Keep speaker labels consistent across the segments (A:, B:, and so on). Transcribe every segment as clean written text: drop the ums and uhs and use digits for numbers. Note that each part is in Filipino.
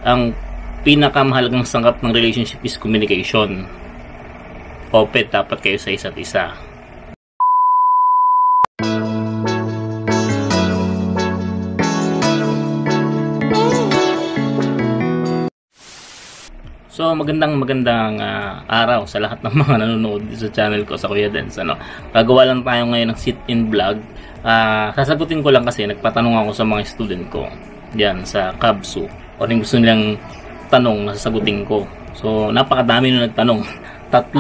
A: ang pinakamahalagang sangkap ng relationship is communication. Open dapat kayo sa isa't isa. So magandang araw sa lahat ng mga nanonood sa channel ko, sa Kuya Dens. Gagawa lang tayo ngayon ng sit-in vlog. Sasagutin ko lang kasi nagpatanong ako sa mga student ko diyan sa KABSU. O rin gusto nilang tanong na sasagutin ko. So napakadami na nagtanong. 3.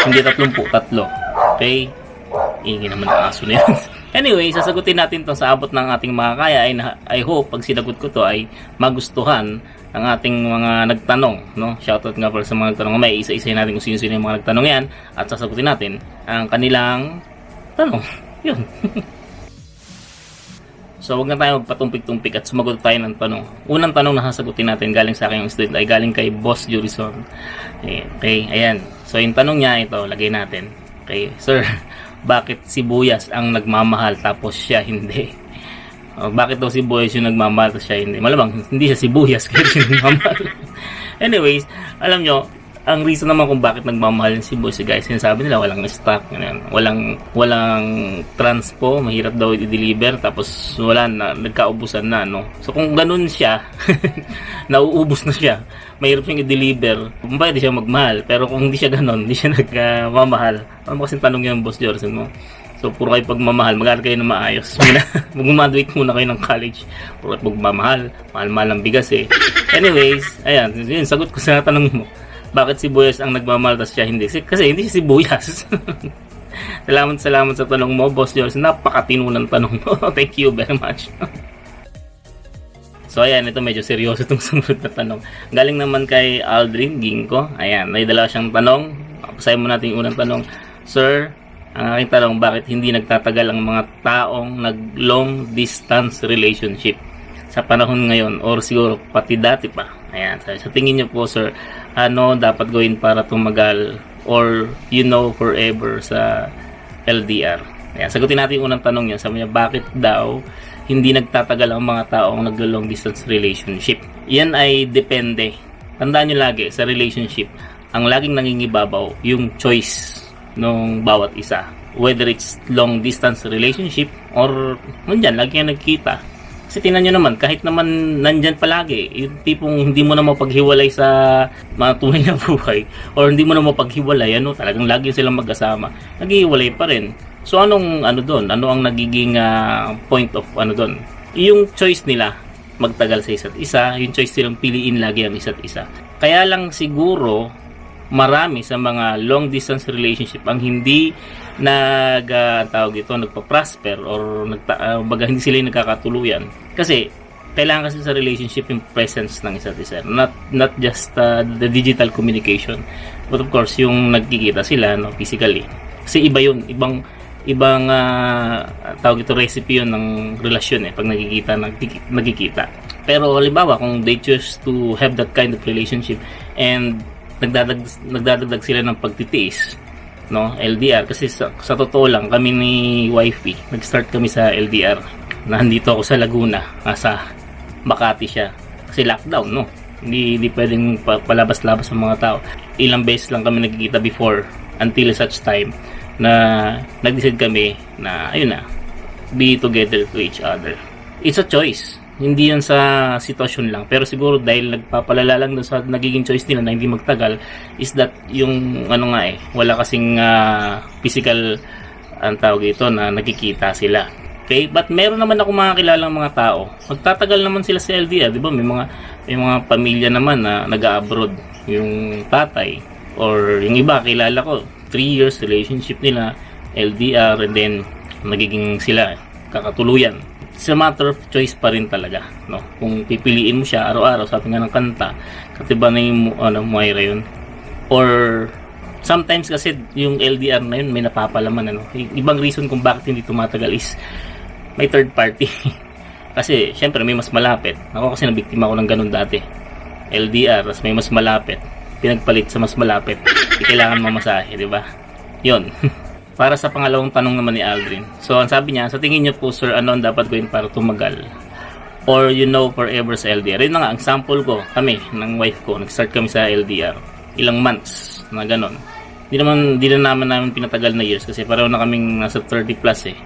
A: Hindi 30, 3. Okay? Ingin naman ang aso na yan. Anyway, sasagutin natin to sa abot ng ating mga kaya. I hope pag sinagot ko to ay magustuhan ang ating mga nagtanong, no? Shoutout nga pala sa mga nagtanong. May isa-isa natin kung sino-sino yung mga nagtanong yan at sasagutin natin ang kanilang tanong. Yun. So, wag na tayo magpatumpik-tumpik at sumagot tayo ng tanong. Unang tanong na sasagutin natin galing sa aking student ay galing kay Boss Jurison. Okay, ayan. So, yung tanong niya ito, lagay natin. Okay, sir, bakit sibuyas ang nagmamahal tapos siya hindi? Bakit daw sibuyas yung nagmamahal tapos siya hindi? Malamang hindi siya sibuyas kaya siya nagmamahal. Anyways, alam nyo, ang reason naman kung bakit nagmamahal yung sibuyas, guys, sinasabi nila walang stock, walang transpo, mahirap daw i-deliver, tapos wala na, nagkaubusan na, no? So kung ganun siya, nauubos na siya, mahirap siyang i-deliver, pwede siya magmahal. Pero kung hindi siya ganun, hindi siya nagmamahal. Ano kasing tanong yung Boss Jorson mo? So, puro kayo pagmamahal, mag-aaral kayo na maayos. Mag-graduate muna kayo ng college. Puro kayo pagmamahal, mahal-mahal ang bigas eh. Anyways, ayan, yun, sagot ko sa tanong mo. Bakit sibuyas ang nagmamahal tapos siya hindi? Kasi hindi siya sibuyas. Salamat sa tanong mo, Boss George. Napakatino ng tanong mo. Thank you very much. So, ayan, ito medyo seryoso itong sumunod na tanong. Galing naman kay Aldrin Ginko. Ayan, may dala siyang tanong. Pasahin mo natin yung unang tanong. Sir, ang aking tanong, bakit hindi nagtatagal ang mga taong nag-long distance relationship sa panahon ngayon or siguro pati dati pa? Ayan, sa tingin niyo po, sir, ano dapat gawin para tumagal or forever sa LDR? Ayan, sagutin natin yung unang tanong niya. Sabi niya, bakit daw hindi nagtatagal ang mga taong nag-long distance relationship? Yan ay depende. Tandaan niyo lagi, sa relationship, ang laging nangingibabaw yung choice nung bawat isa, whether it's long distance relationship or nandyan, lagi yan nagkita. Kasi tingnan nyo naman, kahit naman nandyan palagi, yung tipong hindi mo na mapaghiwalay sa mga tunay na buhay or hindi mo na mapaghiwalay, talagang lagi silang magkasama, naghihiwalay pa rin. So anong doon? Ano ang nagiging point of doon? Yung choice nila magtagal sa isa't isa, yung choice nilang piliin lagi ang isa't isa. Kaya lang siguro marami sa mga long distance relationship ang hindi nagpa-prosper or hindi sila nagkakatuluyan kasi kailangan kasi sa relationship yung presence ng isa't isa, not just the digital communication, but of course yung nagkikita sila physically, kasi iba yun, ibang recipe yun ng relasyon pag nagkikita. Pero halimbawa kung they choose to have that kind of relationship and nagdadagdag sila ng pagtitiis, LDR, kasi sa totoo lang kami ni wifey, nag-start kami sa LDR. Nandito ako sa Laguna, nasa Makati siya kasi lockdown, hindi pwedeng palabas-labas ng mga tao. Ilang beses lang kami nagkikita before until such time na nag-decide kami na ayun na, be together to each other. It's a choice. Hindi yan sa sitwasyon lang. Pero siguro dahil nagpapalala lang doon sa nagiging choice nila na hindi magtagal, is that yung wala kasing physical na nakikita sila. Okay? But meron naman ako mga kilalang mga tao. Magtatagal naman sila sa LDR. Diba? May mga pamilya naman na nag-abroad. Yung tatay. Or yung iba, kilala ko. 3 years relationship nila. LDR. And then, nagiging sila kakatuluyan. It's a matter of choice pa rin talaga, kung pipiliin mo siya araw-araw, sabi nga ng kanta, katiba na yung Moira yun, or sometimes kasi yung LDR na yun may napapalaman, ibang reason kung bakit hindi tumatagal is may third party. Kasi syempre may mas malapit. Ako kasi nabiktima ako ng ganun dati, LDR, tapos may mas malapit, pinagpalit sa mas malapit, kailangan mamasahe, diba? Yun. Para sa pangalawang tanong naman ni Aldrin. So, ang sabi niya, sa tingin niyo po, sir, ano ang dapat gawin para tumagal? or forever sa LDR. Yun na nga, example ko, kami, ng wife ko, nag-start kami sa LDR. Ilang months na ganon. Di na namin pinatagal na years kasi pareho na kaming nasa 30 plus eh.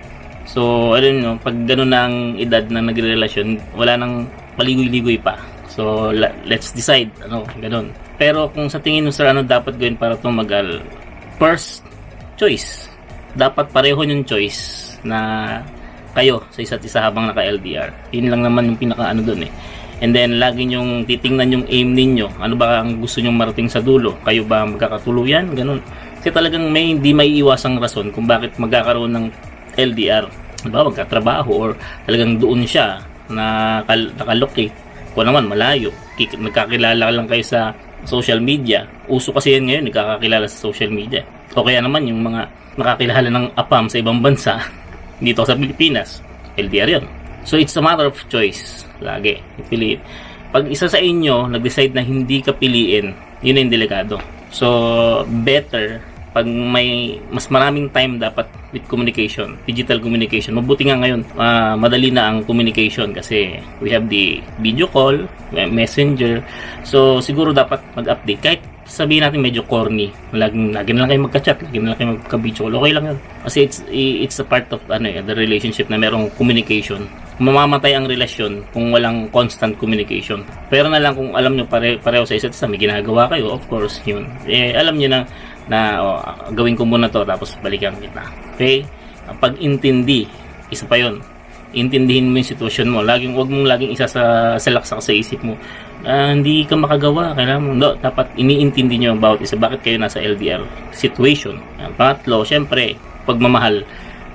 A: So, pag ganon na ang edad na nagrerelasyon, wala nang paligoy-ligoy pa. So, let's decide, ganon. Pero kung sa tingin mo, sir, dapat gawin para tumagal? First, choice. Dapat pareho yung choice na kayo sa isa't isa habang naka-LDR. Yun lang naman yung pinaka dun eh. And then, lagi nyong titingnan yung aim ninyo. Ano ba ang gusto nyong marating sa dulo? Kayo ba magkakatuluyan? Ganun. Kasi talagang hindi may iwasang rason kung bakit magkakaroon ng LDR. Diba? Magkatrabaho or talagang doon siya na nakalocate. Kung naman, malayo. Nagkakilala lang kayo sa social media. Uso kasi yan ngayon, nagkakakilala sa social media. O kaya naman, yung mga nakakilala ng APAM sa ibang bansa, dito sa Pilipinas, LDR yun. So, it's a matter of choice. Lagi, piliin. Pag isa sa inyo nag-decide na hindi ka piliin, yun yung delikado. So, better pag may mas maraming time dapat with communication, digital communication. Mabuti nga ngayon, madali na ang communication kasi we have the video call, messenger. So, siguro dapat mag-update. Kahit sabihin natin medyo corny, lagi na lang kayo magka-chat, lagi na lang kayo magka-video call, okay lang yun. Kasi it's a part of the relationship na merong communication. Mamamatay ang relasyon kung walang constant communication. Pero na lang kung alam nyo pareho sa isa't isa, may ginagawa kayo, of course, yun. Alam nyo na gawin ko muna to, tapos balikan kita. Okay? Pag-intindi, isa pa yun. Intindihin mo yung sitwasyon mo. Wag mong laging isa sa laksak sa isip mo. Hindi ka makagawa. Kailangan mo. Dapat iniintindi nyo about isa. Bakit kayo nasa LDR situation? Pangatlo, syempre, pagmamahal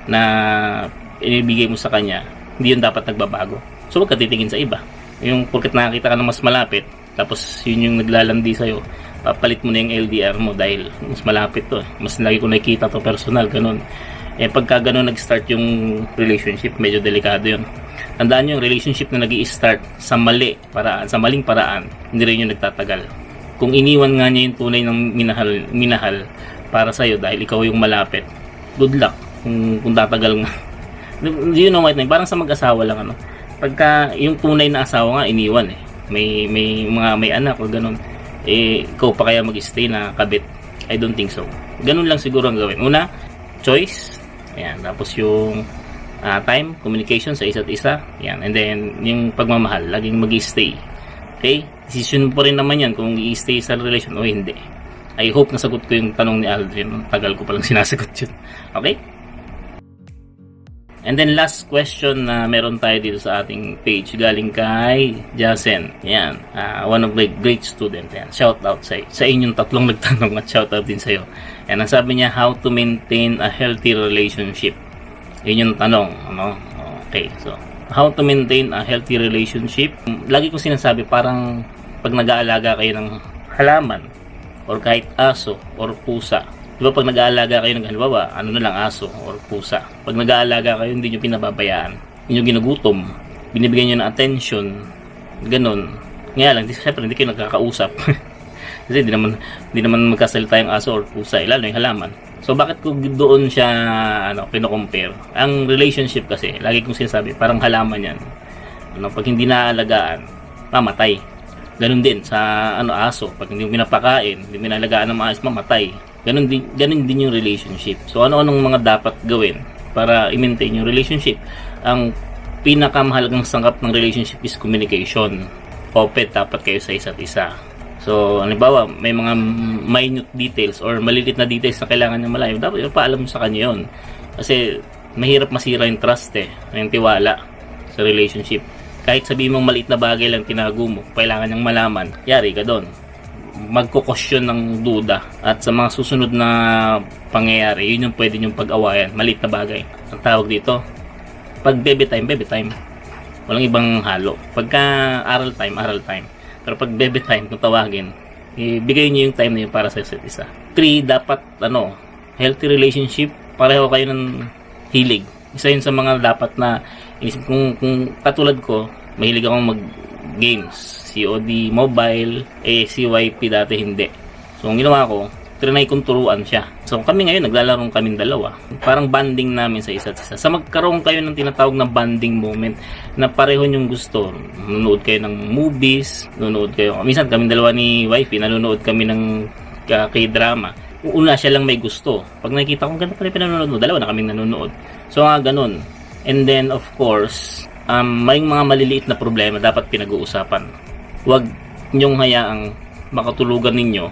A: na inibigay mo sa kanya, hindi yun dapat nagbabago. So, huwag ka titingin sa iba. Yung porket nakakita ka na mas malapit, tapos yun yung naglalandi sa'yo, papalit mo na yung LDR mo dahil mas malapit to. Mas lagi ko nakikita to personal, ganun. Pagka ganun nag-start yung relationship, medyo delikado yun. Tandaan nyo, yung relationship na nag-i-start sa maling paraan, hindi rin yung nagtatagal. Kung iniwan nga niya yung tunay ng minahal para sa'yo dahil ikaw yung malapit, good luck kung tatagal nga. Do you know what? Parang sa mag-asawa lang pagka yung tunay na asawa nga iniwan may anak o ganun, ikaw pa kaya mag-stay na kabit? I don't think so. Ganun lang siguro ang gawin. Una, choice. Ayan. Tapos yung time, communication sa isa't isa. Ayan. And then yung pagmamahal, laging mag-stay. Okay? Decision po rin naman yan kung i-stay sa relation o hindi. I hope nasagot ko yung tanong ni Aldrin. Tagal ko palang sinasagot yun. Okay? And then last question na meron tayo dito sa ating page galing kay Jasen. Yan, one of the great student. Yan, shout out sa inyong tatlong nagtanong at shout out din sa'yo. Yan, ang sabi niya, how to maintain a healthy relationship. Yun yung tanong. Okay, so how to maintain a healthy relationship. Lagi ko sinasabi, parang pag nag-aalaga kayo ng halaman or kahit aso or pusa. Diba pag nag-aalaga kayo ng halimbawa, aso or pusa. Pag nag-aalaga kayo, hindi nyo pinababayaan. Hindi nyo ginugutom. Binibigyan nyo ng attention. Ganon. Nga lang, siyempre hindi kayo nagkakausap. Kasi hindi naman magkasalita yung aso or pusa. Lalo yung halaman. So bakit ko doon siya pino-compare? Ang relationship kasi, lagi kong sinasabi, parang halaman yan. Pag hindi naaalagaan, mamatay. Ganon din sa aso. Pag hindi mo pinapakain, hindi mo nalagaan ng maayos, mamatay. Ganun din yung relationship. So, ano-anong mga dapat gawin para i-maintain yung relationship? Ang pinakamahalagang sangkap ng relationship is communication. Open dapat kayo sa isa't isa. So, halimbawa, may mga minute details or malilit na details na kailangan niya malayo. Dapat ipaalam mo sa kanya yun. Kasi, mahirap masira yung trust yung tiwala sa relationship. Kahit sabihin mong maliit na bagay lang tinago mo, kailangan niyang malaman, yari ka doon. Magkukosyon ng duda at sa mga susunod na pangyayari, yun yung pwede nyong pag-awayan. Maliit na bagay. Ang tawag dito, pag baby time, walang ibang halo. Pagka aral time. Pero pag baby time, kung tawagin, ibigay nyo yung time na yun para sa isa't isa. 3, dapat healthy relationship, pareho kayo ng hilig. Isa yun sa mga dapat na inisip kung katulad ko, mahilig akong mag-games. COD, mobile, CYP dati hindi. So, ang ginawa ko, trinay kong turuan siya. So kami ngayon, naglalaro kaming dalawa. Parang bonding namin sa isa't isa. Sa magkaroon kayo ng tinatawag na bonding moment na pareho yung gusto. Nanonood kayo ng movies, nanonood kayo. Minsan kaming dalawa ni wifey, nanonood kami ng K-drama. Una siya lang may gusto. Pag nakikita ko, ganda pala pinanonood mo, dalawa na kaming nanonood. So ganun. And then of course, may mga maliliit na problema dapat pinag-uusapan. Huwag nyong hayaang makatulugan ninyo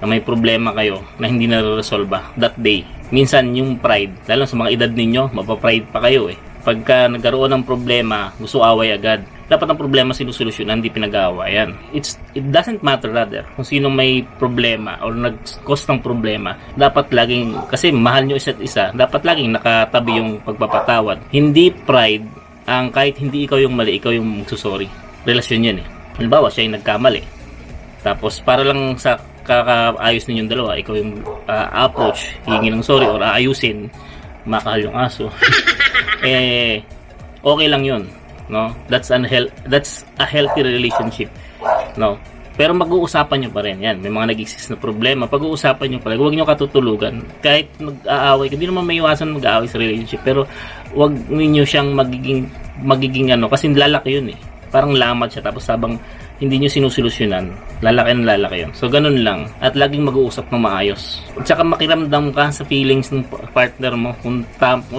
A: na may problema kayo na hindi na-resolve that day. Minsan yung pride, lalo sa mga edad ninyo, mapapride pa kayo eh. Pagka nagkaroon ng problema, gusto away agad. Dapat ang problema sinusolusyonan, hindi pinag-aawayan. It doesn't matter rather kung sino may problema or nag-cause ng problema. Dapat laging, kasi mahal nyo isa't isa, dapat laging nakatabi yung pagpapatawad. Hindi pride ang kahit hindi ikaw yung mali, ikaw yung magsusorry. Relasyon yan eh. Halimbawa, siya yung nagkamali. Tapos para lang sa kakaayos ninyong dalawa, ikaw yung approach, hihingi ng sorry or aayusin, makahal yung aso. Okay lang yun, no? That's a healthy relationship, no? Pero mag-uusapan nyo pa rin yan. May mga nag-exist na problema, pag-uusapan nyo pa rin. Huwag nyo katutulugan. Kahit mag-aaway, hindi naman may iwasan mag-aaway sa relationship, pero huwag ninyo siyang magiging ano, kasi lalaki yun eh. Parang lamad siya, tapos sabang hindi nyo sinusolusyonan, lalaki yun. So, ganun lang. At laging mag-uusap ng maayos. At saka makiramdam ka sa feelings ng partner mo. Kung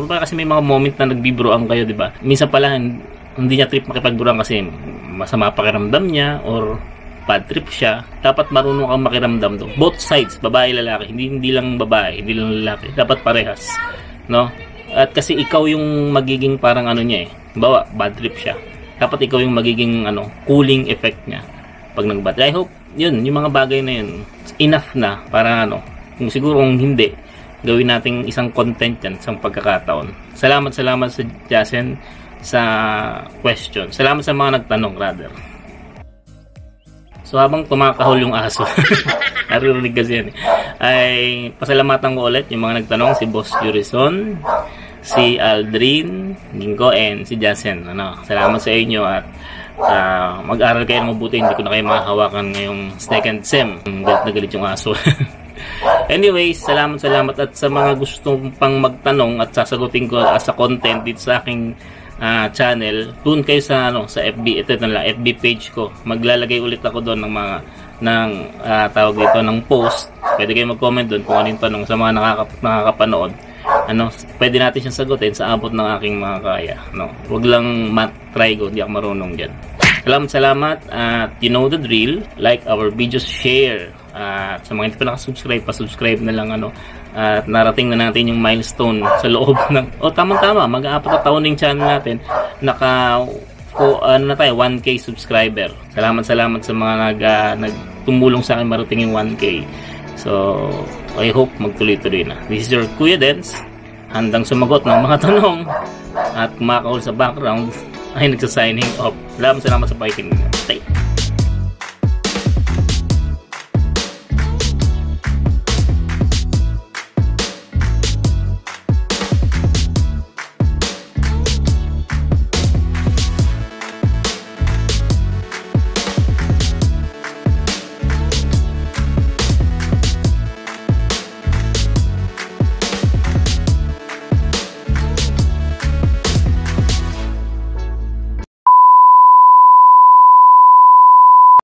A: kasi may mga moment na nagbibroan kayo, di ba? Minsan pala, hindi niya trip makipagbroan kasi masama pakiramdam niya or bad trip siya. Dapat marunong kang makiramdam doon. Both sides, babae, lalaki. Hindi lang babae, hindi lang lalaki. Dapat parehas. No? At kasi ikaw yung magiging parang ano niya eh. Bawa, bad trip siya. Dapat ikaw yung magiging cooling effect niya pag nag-bad. I hope yun, yung mga bagay na yun enough na para kung siguro kung hindi, gawin nating isang content yan, isang pagkakataon. Salamat sa Jasen sa question. Salamat sa mga nagtanong rather. So habang tumakahol yung aso, naririnig kasi yan ay pasalamatan ko ulit yung mga nagtanong, si Boss Jurison, si Aldrin, Ginko, and si Jasen. Salamat sa inyo at mag-aral kayo ng mabuti. Hindi ko na kayo makahawakan ngayong second sem. Galit na galit yung aso. Anyways, salamat at sa mga gustong pang magtanong at sasagutin ko as a content dito sa aking channel, doon kayo sa FB, ito na lang, FB page ko. Maglalagay ulit ako doon ng tawag dito ng post. Pwede kayo mag-comment doon kung anong tanong sa mga nakakapanood. Pwede natin siyang sagutin sa abot ng aking mga kaya. Huwag lang try ko, hindi ako marunong dyan. Salamat at you know the drill. Like our videos, share. At sa mga hindi pa nakasubscribe, pa-subscribe na lang at narating na natin yung milestone sa loob ng tamang-tama, mag-aapat na taon ng channel natin. Na tayo 1K subscriber. Salamat sa mga nagtumulong sa akin marating yung 1K. So, I hope magtuloy-tuloy na. This is your Kuya Dance, handang sumagot ng mga tanong at kumakahol sa background ay nagsasigning off. Salamat sa pakikinig. Stay.